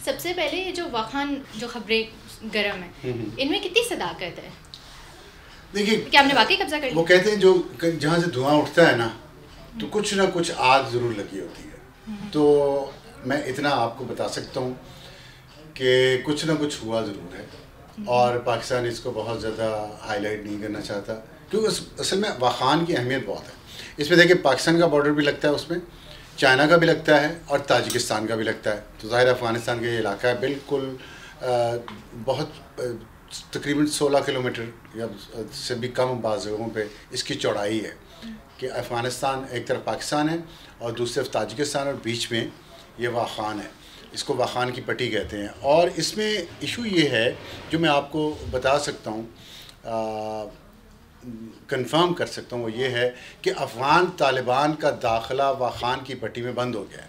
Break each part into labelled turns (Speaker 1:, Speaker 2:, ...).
Speaker 1: सबसे पहले ये जो वाखान जो खबरें गरम है, इनमें कितनी सदाकत है?
Speaker 2: देखिए,
Speaker 1: क्या आपने वाकई कब्जा कर लिया?
Speaker 2: वो कहते हैं जो जहाँ से धुआं उठता है ना, तो कुछ ना कुछ आग ज़रूर लगी होती है। तो मैं इतना आपको बता सकता हूँ कि कुछ ना कुछ हुआ ज़रूर है, और पाकिस्तान इसको बहुत ज़्यादा हाईलाइट नहीं करना चाहता, क्योंकि असल में वाखान की अहमियत बहुत है। इसमें देखिए, पाकिस्तान का बॉर्डर भी लगता है, उसमें चाइना का भी लगता है और ताजिकिस्तान का भी लगता है। तो ज़ाहिर अफ़गानिस्तान का ये इलाका है बिल्कुल बहुत तकरीबन 16 किलोमीटर या से भी कम बाज़ जगहों पे इसकी चौड़ाई है कि अफ़गानिस्तान एक तरफ पाकिस्तान है और दूसरी तरफ ताजिकिस्तान, और बीच में ये वाखान है। इसको वाखान की पट्टी कहते हैं। और इसमें इशू ये है जो मैं आपको बता सकता हूँ, कंफर्म कर सकता हूँ, वो ये है कि अफ़गान तालिबान का दाखिला वाखान की पट्टी में बंद हो गया है।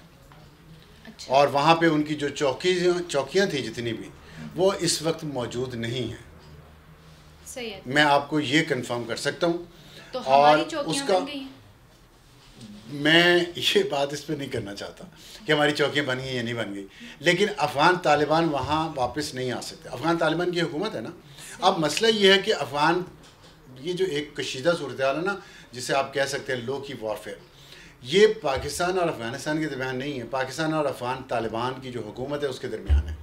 Speaker 1: अच्छा।
Speaker 2: और वहाँ पे उनकी जो चौकियाँ थी जितनी भी, वो इस वक्त मौजूद नहीं हैं।
Speaker 1: सही है।
Speaker 2: मैं आपको ये कंफर्म कर सकता हूँ।
Speaker 1: तो हमारी चौकियाँ बन गई हैं?
Speaker 2: मैं ये बात इस पर नहीं करना चाहता कि हमारी चौकियाँ बन गई या नहीं बन गई, लेकिन अफ़गान तालिबान वहाँ वापस नहीं आ सकते। अफ़गान तालिबान की हुकूमत है ना। अब मसला ये है कि अफ़गान, ये जो एक कशीदा सूरत हाल है ना, जिसे आप कह सकते हैं लो की वॉरफेयर, ये पाकिस्तान और अफ़गानिस्तान के दरमियान नहीं है, पाकिस्तान और अफ़गान तालिबान की जो हुकूमत है उसके दरमियान है।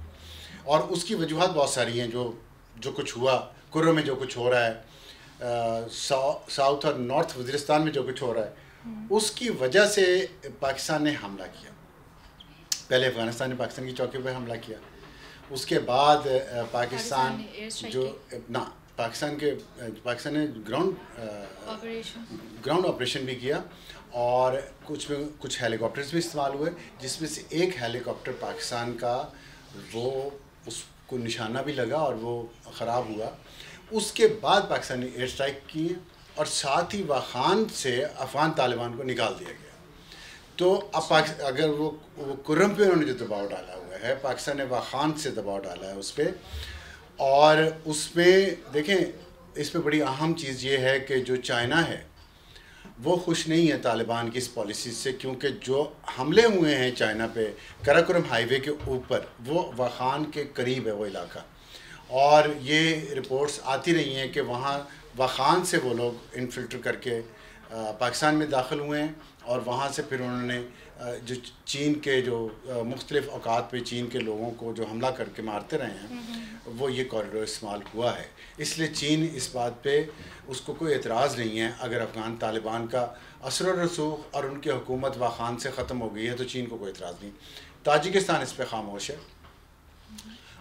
Speaker 2: और उसकी वजूहत बहुत सारी हैं। जो कुछ हुआ कुर्र में, जो कुछ हो रहा है साउथ और नॉर्थ वज़ीरिस्तान में जो कुछ हो रहा है, उसकी वजह से पाकिस्तान ने हमला किया। पहले अफ़गानिस्तान ने पाकिस्तान की चौकी पर हमला किया, उसके बाद पाकिस्तान जो ना पाकिस्तान ने ग्राउंड ऑपरेशन भी किया, और कुछ हेलीकॉप्टर्स भी इस्तेमाल हुए, जिसमें से एक हेलीकॉप्टर पाकिस्तान का वो उसको निशाना भी लगा और वो ख़राब हुआ। उसके बाद पाकिस्तान ने एयर स्ट्राइक की, और साथ ही वाखान से अफ़गान तालिबान को निकाल दिया गया। तो अब अगर वो कुर्रम पे उन्होंने जो दबाव डाला हुआ है, पाकिस्तान ने वाखान से दबाव डाला है उस पर। और उसमें देखें, इस पर बड़ी अहम चीज़ ये है कि जो चाइना है वो खुश नहीं है तालिबान की इस पॉलिसी से, क्योंकि जो हमले हुए हैं चाइना पे कराकोरम हाईवे के ऊपर, वो वाखान के करीब है वो इलाका, और ये रिपोर्ट्स आती रही हैं कि वहाँ वाखान से वो लोग इनफिल्टर करके पाकिस्तान में दाखिल हुए हैं, और वहाँ से फिर उन्होंने जो चीन के जो मुख्तलिफ़ औकात पे चीन के लोगों को जो हमला करके मारते रहे हैं, वो ये कॉरिडोर इस्तेमाल हुआ है। इसलिए चीन इस बात पे उसको कोई एतराज़ नहीं है। अगर अफ़गान तालिबान का असर और रसूख और उनकी हुकूमत वाखान से ख़त्म हो गई है तो चीन को कोई एतराज़ नहीं। ताजिकिस्तान इस पर खामोश है।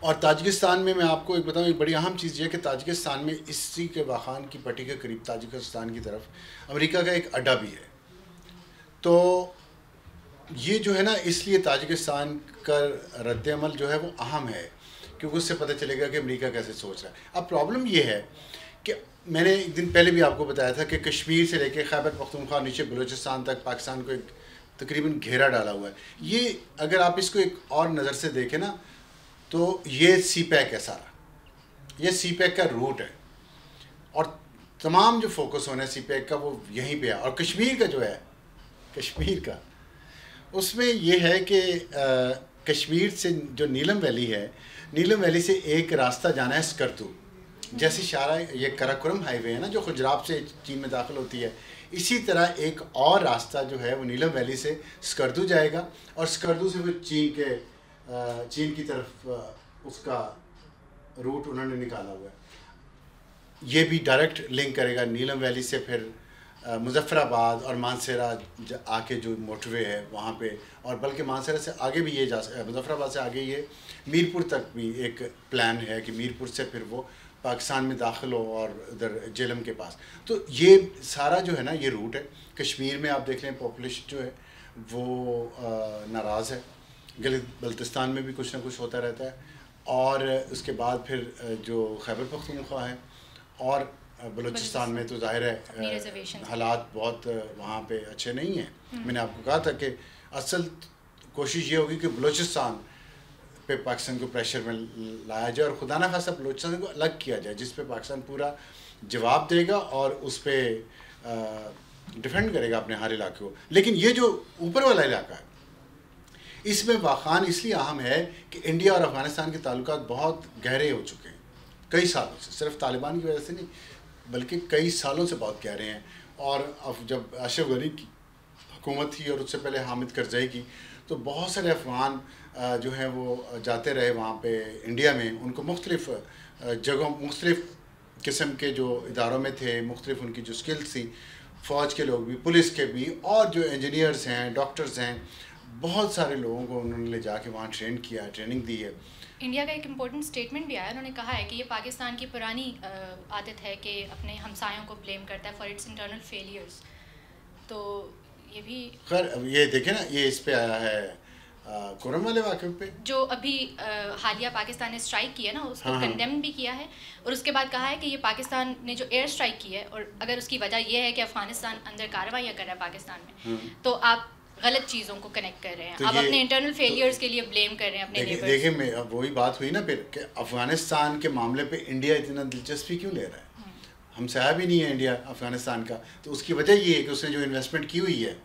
Speaker 2: और ताजिकिस्तान में मैं आपको एक बताऊँ, एक बड़ी अहम चीज़ ये है कि ताजिकिस्तान में इसी के वाखान की पट्टी के करीब ताजिकिस्तान की तरफ अमेरिका का एक अड्डा भी है। तो ये जो है ना, इसलिए ताजिकिस्तान का रद्द-ए-अमल जो है वो अहम है, क्योंकि उससे पता चलेगा कि अमेरिका कैसे सोच रहा है। अब प्रॉब्लम ये है कि मैंने एक दिन पहले भी आपको बताया था कि कश्मीर से लेकर खैबर पख्तूनख्वा नीचे बलूचिस्तान तक पाकिस्तान को एक तकरीबन घेरा डाला हुआ है। ये अगर आप इसको एक और नज़र से देखें ना, तो ये सी पैक है सारा, ये सी पैक का रूट है, और तमाम जो फोकस होना है सी पैक का वो यहीं पे है। और कश्मीर का जो है, कश्मीर का उसमें ये है कि कश्मीर से जो नीलम वैली है, नीलम वैली से एक रास्ता जाना है स्कर्दू, जैसे शारा ये कराकोरम हाईवे है ना जो गुजरात से चीन में दाखिल होती है, इसी तरह एक और रास्ता जो है वो नीलम वैली से स्कर्दू जाएगा, और स्कर्दू से वो चीन की तरफ उसका रूट उन्होंने निकाला हुआ है। ये भी डायरेक्ट लिंक करेगा नीलम वैली से फिर मुजफ्फराबाद और मानसेरा आके जो मोटरवे है वहाँ पे, और बल्कि मानसेरा से आगे भी ये मुजफ्फराबाद से आगे ये मीरपुर तक भी एक प्लान है कि मीरपुर से फिर वो पाकिस्तान में दाखिल हो और उधर जेलम के पास। तो ये सारा जो है ना ये रूट है। कश्मीर में आप देख लें पॉपुलेशन जो है वो नाराज़ है, गिलगित बल्तिस्तान में भी कुछ ना कुछ होता रहता है, और उसके बाद फिर जो खैबर पख्तूनख्वा है और बलूचिस्तान में तो जाहिर है हालात बहुत वहाँ पे अच्छे नहीं हैं। मैंने आपको कहा था कि असल कोशिश ये होगी कि बलूचिस्तान पे पाकिस्तान को प्रेशर में लाया जाए, और खुदा ना खासा बलूचिस्तान को अलग किया जाए, जिस पे पाकिस्तान पूरा जवाब देगा और उस पर डिफेंड करेगा अपने हर इलाके को। लेकिन ये जो ऊपर वाला इलाका है, इसमें वाखान इसलिए अहम है कि इंडिया और अफ़गानिस्तान के ताल्लुकात बहुत गहरे हो चुके हैं कई सालों से, सिर्फ तालिबान की वजह से नहीं बल्कि कई सालों से बहुत गहरे हैं। और अब जब अशरफ गनी की हुकूमत थी और उससे पहले हामिद करज़ई की, तो बहुत सारे अफ़गान जो हैं वो जाते रहे वहाँ पे इंडिया में, उनको मुख्तलिफ़ जगहों मुख्तलिफ़ किस्म के जो इदारों में थे, मुख्तलिफ़ उनकी जो स्किल्स थी, फ़ौज के लोग भी, पुलिस के भी, और जो इंजीनियर्स हैं, डॉक्टर्स हैं, बहुत सारे लोगों को उन्होंने ले जाके वहाँ ट्रेन किया है, ट्रेनिंग दी है।
Speaker 1: इंडिया का एक इम्पोर्टेंट स्टेटमेंट भी आया, उन्होंने कहा है कि ये पाकिस्तान की पुरानी आदत है कि अपने हमसायों को ब्लेम करता है फॉर इट्स इंटरनल फेलियर्स। तो ये भी
Speaker 2: खैर ये देखें ना, ये इस पे आया है कोरम वाले वाक़े पे,
Speaker 1: जो अभी हालिया पाकिस्तान ने स्ट्राइक किया ना, उसको कंडेम भी किया है और उसके बाद कहा है कि ये पाकिस्तान ने जो एयर स्ट्राइक की है, और अगर उसकी वजह यह है कि अफगानिस्तान अंदर कार्रवाइयाँ कर रहा है पाकिस्तान में, तो आप गलत चीज़ों को कनेक्ट कर रहे हैं, तो आप अपने इंटरनल फेलियर्स के लिए ब्लेम कर रहे हैं अपने नेबर्स।
Speaker 2: देखिए मैं अब वही बात हुई ना फिर कि अफ़गानिस्तान के मामले पे इंडिया इतना दिलचस्पी क्यों ले रहा है? हम साहब ही नहीं है इंडिया अफ़गानिस्तान का, तो उसकी वजह ये है कि उसने जो इन्वेस्टमेंट की हुई है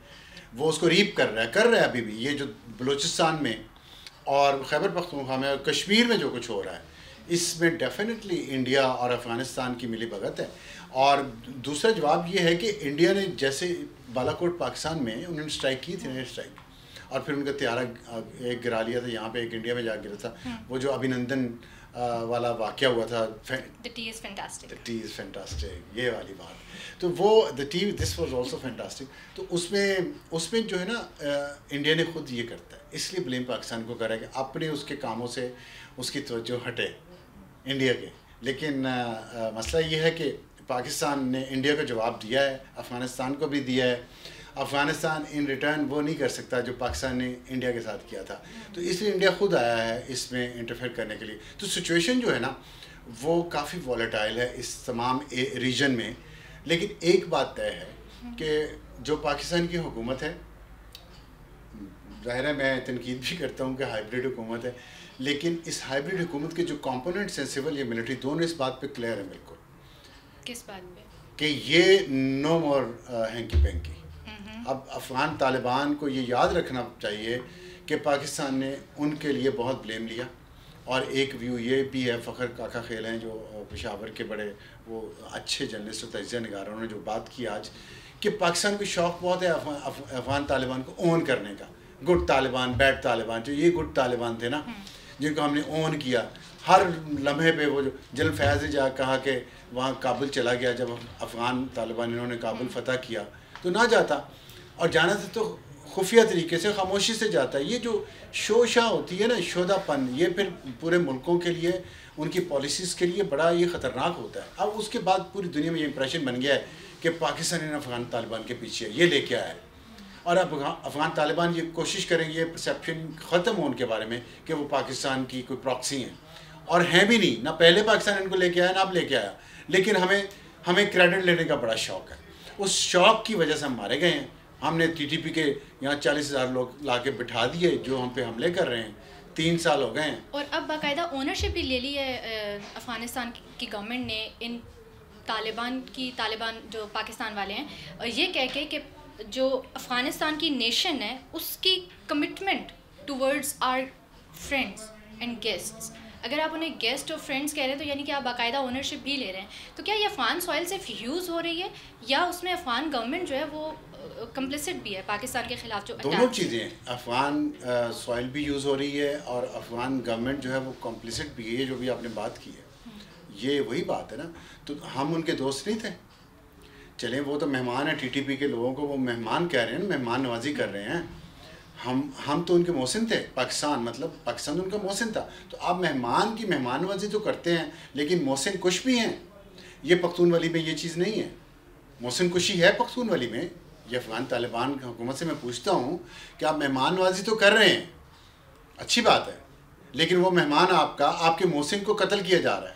Speaker 2: वो उसको रीप कर रहा है अभी भी। ये जो बलूचिस्तान में और खैबर पख्तूनख्वा में और कश्मीर में जो कुछ हो रहा है, इसमें डेफिनेटली इंडिया और अफ़गानिस्तान की मिली भगत है। और दूसरा जवाब ये है कि इंडिया ने जैसे बालाकोट पाकिस्तान में उन्होंने स्ट्राइक की थी, एयर स्ट्राइक, और फिर उनका त्यारा एक गिरा लिया था यहाँ पे, एक इंडिया में जा गिरा था, वो जो अभिनंदन वाला वाक़या हुआ था,
Speaker 1: the T is fantastic,
Speaker 2: the T is fantastic, ये वाली बात, तो वो the T this was also fantastic. तो उसमें जो है ना इंडिया ने खुद ये करता है, इसलिए ब्लेम पाकिस्तान को कर रहा है कि अपने उसके कामों से उसकी तवज्जो हटे इंडिया के। लेकिन मसला ये है कि पाकिस्तान ने इंडिया को जवाब दिया है, अफ़गानिस्तान को भी दिया है, अफ़गानिस्तान इन रिटर्न वो नहीं कर सकता जो पाकिस्तान ने इंडिया के साथ किया था, तो इसलिए इंडिया खुद आया है इसमें इंटरफेयर करने के लिए। तो सिचुएशन जो है ना वो काफ़ी वॉलेटाइल है इस तमाम रीजन में। लेकिन एक बात तय है कि जो पाकिस्तान की हुकूमत है, ज़ाहिर है मैं तनकीद भी करता हूँ कि हाइब्रिड हुकूमत है, लेकिन इस हाइब्रिड हुकूमत के जो कंपोनेंट्स हैं, सिविल या मिलिट्री, दोनों इस बात पे क्लियर है बिल्कुल।
Speaker 1: किस बात पे?
Speaker 2: कि ये नो मोर हैंकी पेंकी। अब अफ़गान तालिबान को ये याद रखना चाहिए कि पाकिस्तान ने उनके लिए बहुत ब्लेम लिया, और एक व्यू ये भी है, फ़खर काका खेल हैं जो पेशावर के बड़े वो अच्छे जर्नलिस्ट और तजिया निगार, उन्होंने जो बात की आज कि पाकिस्तान को शौक़ बहुत है अफ़गान तालिबान को ओन करने का, गुड तालिबान बैड तालिबान, जो ये गुड तालिबान थे ना जिनको हमने ओन किया, हर लम्हे पे वो जो जनरल फैज़ ने जा कहा कि वहाँ काबुल चला गया, जब अफ़गान तालिबान इन्होंने काबुल फ़तह किया तो ना जाता, और जाना था तो खुफिया तरीके से खामोशी से जाता है। ये जो शोशा होती है ना, शोधापन, ये फिर पूरे मुल्कों के लिए उनकी पॉलिसीज़ के लिए बड़ा ये ख़तरनाक होता है। अब उसके बाद पूरी दुनिया में ये इंप्रेशन बन गया है कि पाकिस्तान इन अफ़गान तालिबान के पीछे ये लेके आया है, और अब अफ़गान तालिबान ये कोशिश करेंगे, ये परसेप्शन ख़त्म हो उनके बारे में कि वो पाकिस्तान की कोई प्रॉक्सी हैं, और हैं भी नहीं, ना पहले पाकिस्तान इनको लेके आया ना अब लेके आया, लेकिन हमें क्रेडिट लेने का बड़ा शौक़ है। उस शौक़ की वजह से हम मारे गए हैं। हमने TTP के यहाँ 40,000 लोग ला के बिठा दिए जो हम पे हमले कर रहे हैं, 3 साल हो गए हैं,
Speaker 1: और अब बाकायदा ओनरशिप भी ले ली है अफ़गानिस्तान की गवर्नमेंट ने इन तालिबान जो पाकिस्तान वाले हैं, और ये कह के कि जो अफ़गानिस्तान की नेशन है उसकी commitment towards our friends and guests. अगर आप उन्हें गेस्ट और फ्रेंड्स कह रहे हैं तो यानी कि आप बाकायदा ओनरशिप भी ले रहे हैं। तो क्या ये अफ़गान सॉइल सिर्फ यूज़ हो रही है, या उसमें अफ़गान गवर्नमेंट जो है वो कंप्लिसिट भी है पाकिस्तान के ख़िलाफ़? जो
Speaker 2: दोनों चीज़ें हैं, अफ़गान सॉइल भी यूज़ हो रही है और अफ़गान गवर्नमेंट जो है वो कंप्लिसिट भी है। जो भी आपने बात की है ये वही बात है ना। तो हम उनके दोस्त नहीं थे, चलें वो तो मेहमान है, TTP के लोगों को वो मेहमान कह रहे हैं, मेहमान नवाजी कर रहे हैं। हम तो उनके मोहसिन थे, मतलब पाकिस्तान उनका मोहसिन था। तो आप मेहमान की मेहमान नवाजी तो करते हैं, लेकिन मोहसिन कुश भी हैं। ये पख्तूनवाली में ये चीज़ नहीं है, मोहसिन कुशी है पख्तूनवाली में। ये अफ़गान तालिबान हुकूमत से मैं पूछता हूँ कि आप मेहमान नवाजी तो कर रहे हैं, अच्छी बात है, लेकिन वो मेहमान आपके मोहसिन को कत्ल किया जा रहा है,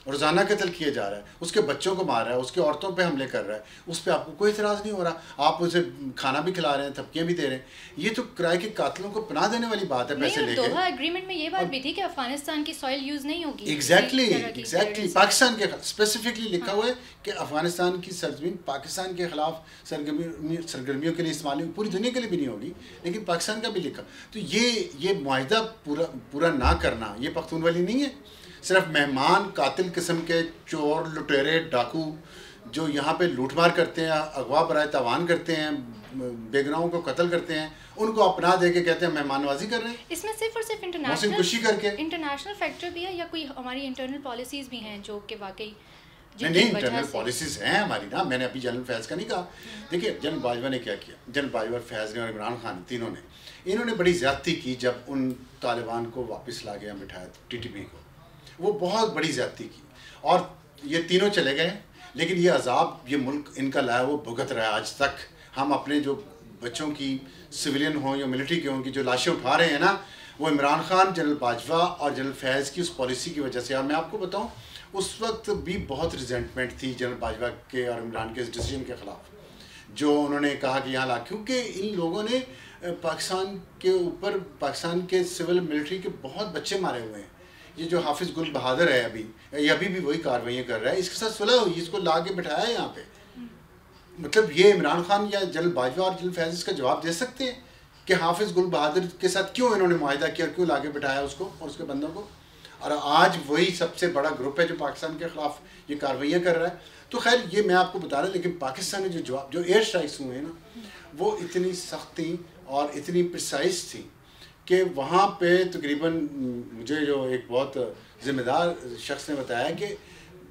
Speaker 2: रोज़ाना कत्ल किया जा रहा है, उसके बच्चों को मार रहा है, उसके औरतों पे हमले कर रहा है, उस पर आपको कोई इतराज़ नहीं हो रहा, आप उसे खाना भी खिला रहे हैं, थपकियाँ भी दे रहे हैं। ये तो किराए के कातिलों को पनाह देने वाली बात है पैसे लेके।
Speaker 1: दोहा एग्रीमेंट में ये बात भी थी कि अफगानिस्तान की सॉइल यूज़ नहीं होगी।
Speaker 2: एग्जैक्टली पाकिस्तान के स्पेसिफिकली लिखा हुआ है कि अफगानिस्तान की सरजमीन पाकिस्तान के खिलाफ सरगर्मियों के लिए इस्तेमाल होगी, पूरी दुनिया के लिए भी नहीं होगी, लेकिन पाकिस्तान का भी लिखा। तो ये मुआहिदा पूरा ना करना ये पख्तूनवाली नहीं है। सिर्फ मेहमान कातिल किस्म के चोर लुटेरे डाकू जो यहाँ पे लूटमार करते हैं, अगवा बराए तावान करते हैं, बेगुनाहों को कत्ल करते हैं, उनको अपना दे के कहते हैं मेहमान नवाजी कर रहे हैं।
Speaker 1: इसमें सिर्फ और सिर्फ इंटरनेशनल फैक्टर भी है या कोई हमारी इंटरनल पॉलिसीज़ भी हैं जो कि वाकई
Speaker 2: नहीं इंटरनल पॉलिसीज़ हैं हमारी ना। मैंने अभी जनरल फैज़ का नहीं कहा। देखिए जनरल बाजवा ने क्या किया, जनरल बाजवा, फैज़ ने और इमरान खान तीनों ने, इन्होंने बड़ी ज़्यादती की जब उन तालिबान को वापस ला गया बिठाया TTP को, वो बहुत बड़ी ज़्यादती की और ये तीनों चले गए। लेकिन ये अजाब ये मुल्क इनका लाया वो भुगत रहा है आज तक। हम अपने जो बच्चों की सिविलियन हों या मिलिट्री के हों की जो लाशें उठा रहे हैं ना, वो इमरान खान, जनरल बाजवा और जनरल फैज़ की उस पॉलिसी की वजह से। और मैं आपको बताऊं उस वक्त भी बहुत रिजेंटमेंट थी जनरल बाजवा के और इमरान के इस डिसीजन के ख़िलाफ़ जो उन्होंने कहा कि यहाँ ला, क्योंकि इन लोगों ने पाकिस्तान के ऊपर, पाकिस्तान के सिविल मिलिट्री के बहुत बच्चे मारे हुए हैं। ये जो हाफिज़ गुल बहादुर है अभी भी वही कार्रवाइयाँ कर रहा है, इसके साथ सुलह हुई, इसको ला के बिठाया है यहाँ पे। मतलब ये इमरान खान या जनरल बाजवा और जनरल फैज़ इसका जवाब दे सकते हैं कि हाफिज़ गुल बहादुर के साथ क्यों इन्होंने मुआहिदा किया, क्यों ला के बिठाया उसको और उसके बंदों को। और आज वही सबसे बड़ा ग्रुप है जो पाकिस्तान के ख़िलाफ़ ये कार्रवाइयाँ कर रहा है। तो खैर ये मैं आपको बता रहा, लेकिन पाकिस्तान ने जो जवाब, जो एयर स्ट्राइक्स हुए हैं ना, वो इतनी सख्त थी और इतनी प्रिसाइज थी कि वहाँ पे तकरीबन मुझे जो एक बहुत ज़िम्मेदार शख्स ने बताया कि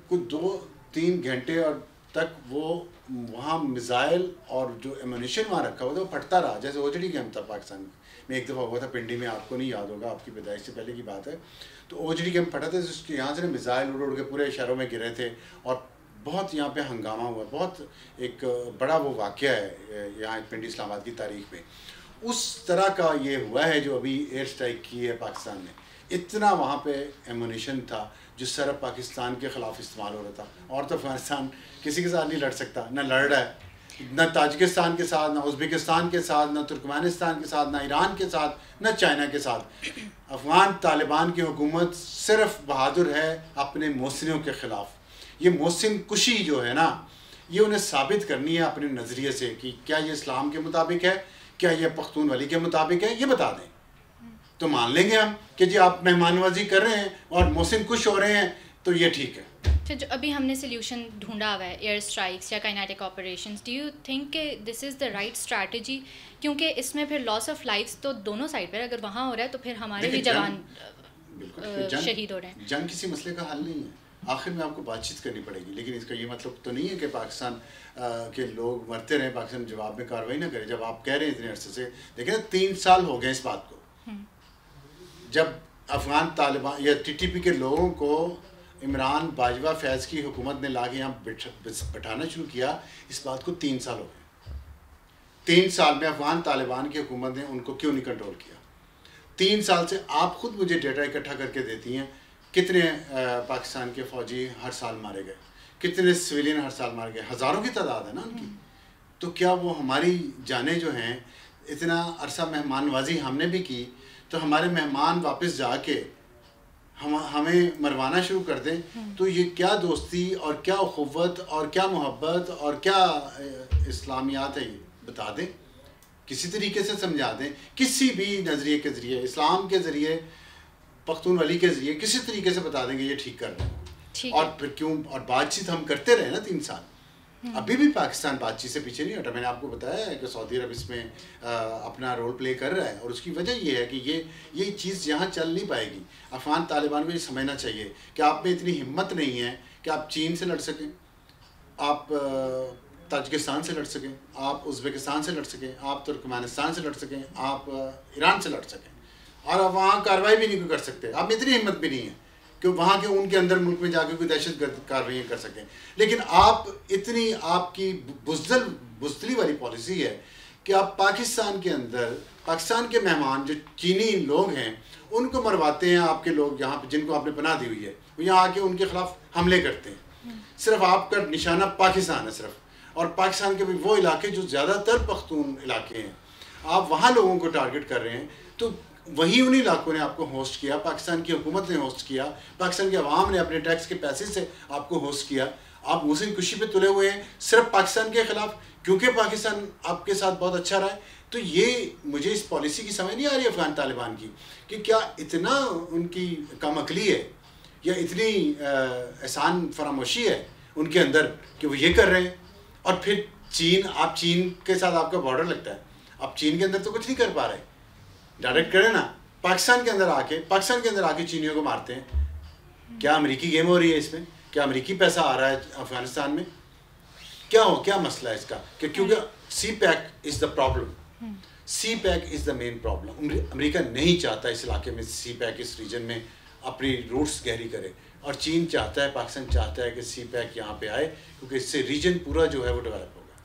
Speaker 2: कुछ 2-3 घंटे और तक वो वहाँ मिज़ाइल और जो एमुनिशन वहाँ रखा हुआ था वो फटता रहा, जैसे OJD कैंप था पाकिस्तान में। एक दफ़ा हुआ था पिंडी में, आपको नहीं याद होगा, आपकी पैदाइश से पहले की बात है। तो OJD कैंप फटा था, उसके यहाँ से मिज़ाइल उड़ के पूरे शहरों में गिरे थे और बहुत यहाँ पे हंगामा हुआ। बहुत एक बड़ा वो वाक़या है यहाँ पिंडी इस्लामाबाद की तारीख़ में। उस तरह का ये हुआ है जो अभी एयर स्ट्राइक की है पाकिस्तान ने। इतना वहाँ पे एमुनिशन था जो सिर्फ पाकिस्तान के ख़िलाफ़ इस्तेमाल हो रहा था। और तो अफ़गानिस्तान किसी के साथ नहीं लड़ सकता, ना लड़ रहा है, ना ताजिकिस्तान के साथ, ना उज़्बेकिस्तान के साथ, ना तुर्कमेनिस्तान के साथ, ना ईरान के साथ, ना चाइना के साथ। अफ़गान तालिबान की हुकूमत सिर्फ बहादुर है अपने मोहसिनों के ख़िलाफ़। ये मोहसिन कुशी जो है ना, ये उन्हें साबित करनी है अपने नज़रिए से कि क्या ये इस्लाम के मुताबिक है, क्या ये पख्तूनवाली के मुताबिक है, ये बता दें तो मान लेंगे हम कि जी आप मेहमान नवाजी कर रहे हैं और मोहसिन खुश हो रहे हैं तो ये ठीक है।
Speaker 1: फिर जो अभी हमने सोल्यूशन ढूंढा हुआ है एयर स्ट्राइक्स या kinetic operations, do you think कि this is the right strategy? क्योंकि इसमें फिर लॉस ऑफ लाइफ्स तो दोनों साइड पर, अगर वहाँ हो रहा है तो फिर हमारे भी जवान शहीद हो रहे हैं।
Speaker 2: जंग किसी मसले का हल नहीं है, आखिर में आपको बातचीत करनी पड़ेगी। लेकिन इसका ये मतलब तो नहीं है कि पाकिस्तान के लोग मरते रहें, पाकिस्तान जवाब में कार्रवाई ना करे। जब आप कह रहे हैं इतने अरसे से, देखिए ना 3 साल हो गए इस बात को, जब अफ़गान तालिबान या TTP के लोगों को इमरान बाजवा फैज़ की हुकूमत ने ला के यहाँ बिठाना शुरू किया, इस बात को 3 साल हो गए। 3 साल में अफ़गान तालिबान की हुकूमत ने उनको क्यों नहीं कंट्रोल किया? 3 साल से आप ख़ुद मुझे डेटा इकट्ठा करके देती हैं कितने पाकिस्तान के फ़ौजी हर साल मारे गए, कितने सिविलियन हर साल मारे गए, हज़ारों की तादाद है ना उनकी। तो क्या वो हमारी जानें जो हैं, इतना अरसा मेहमान नवाजी हमने भी की, तो हमारे मेहमान वापस जाके हमें मरवाना शुरू कर दें, तो ये क्या दोस्ती और क्या उख़ुव्वत और क्या मोहब्बत और क्या इस्लामियात है, ये बता दें, किसी तरीके से समझा दें, किसी भी नज़रिए के ज़रिए, इस्लाम के ज़रिए, पख्तूनवाली के ज़रिए, किसी तरीके से बता देंगे ये ठीक कर दें। और फिर क्यों, और बातचीत हम करते रहे ना 3 साल, अभी भी पाकिस्तान बातचीत से पीछे नहीं हटा। मैंने आपको बताया है कि सऊदी अरब इसमें अपना रोल प्ले कर रहा है और उसकी वजह ये है कि ये चीज़ यहाँ चल नहीं पाएगी। अफ़गान तालिबान को ये समझना चाहिए कि आप में इतनी हिम्मत नहीं है कि आप चीन से लड़ सकें, आप ताजिकिस्तान से लड़ सकें, आप उज़्बेकिस्तान से लड़ सकें, आप तुर्कमेनिस्तान से लड़ सकें, आप ईरान से लड़ सकें, और आप वहाँ कार्रवाई भी नहीं कर सकते। आप में इतनी हिम्मत भी नहीं है कि वहाँ के उनके अंदर मुल्क में जाकर कोई दहशतगर्द कार्रवाई कर सकें। लेकिन आप इतनी, आपकी बुज़दली वाली पॉलिसी है कि आप पाकिस्तान के अंदर पाकिस्तान के मेहमान जो चीनी लोग हैं उनको मरवाते हैं, आपके लोग यहाँ पे जिनको आपने पनाह दी हुई है वो यहाँ आके उनके खिलाफ हमले करते हैं। सिर्फ आपका निशाना पाकिस्तान है सिर्फ, और पाकिस्तान के भी वो इलाके जो ज़्यादातर पख्तून इलाके हैं, आप वहाँ लोगों को टारगेट कर रहे हैं। तो वही उन्हीं इलाकों ने आपको होस्ट किया, पाकिस्तान की हुकूमत ने होस्ट किया, पाकिस्तान के अवाम ने अपने टैक्स के पैसे से आपको होस्ट किया। आप मुस्लिम खुशी पे तुले हुए हैं सिर्फ पाकिस्तान के ख़िलाफ़, क्योंकि पाकिस्तान आपके साथ बहुत अच्छा रहा है। तो ये मुझे इस पॉलिसी की समझ नहीं आ रही अफ़गान तालिबान की कि क्या इतना उनकी कम अकली है या इतनी एहसान फरामोशी है उनके अंदर कि वो ये कर रहे हैं। और फिर चीन, आप चीन के साथ आपका बॉर्डर लगता है, आप चीन के अंदर तो कुछ नहीं कर पा रहे, डायरेक्ट करें ना, पाकिस्तान के अंदर आके चीनियों को मारते हैं। क्या अमेरिकी गेम हो रही है इसमें? क्या अमेरिकी पैसा आ रहा है अफगानिस्तान में? क्या मसला है इसका? कि क्योंकि CPEC is the problem, CPEC is the main problem. America नहीं चाहता इस इलाके में सी पैक इस रीजन में अपनी रूट्स गहरी करे, और चीन चाहता है, पाकिस्तान चाहता है कि सी पैक यहाँ पे आए, क्योंकि इससे रीजन पूरा जो है वो डेवलप हो।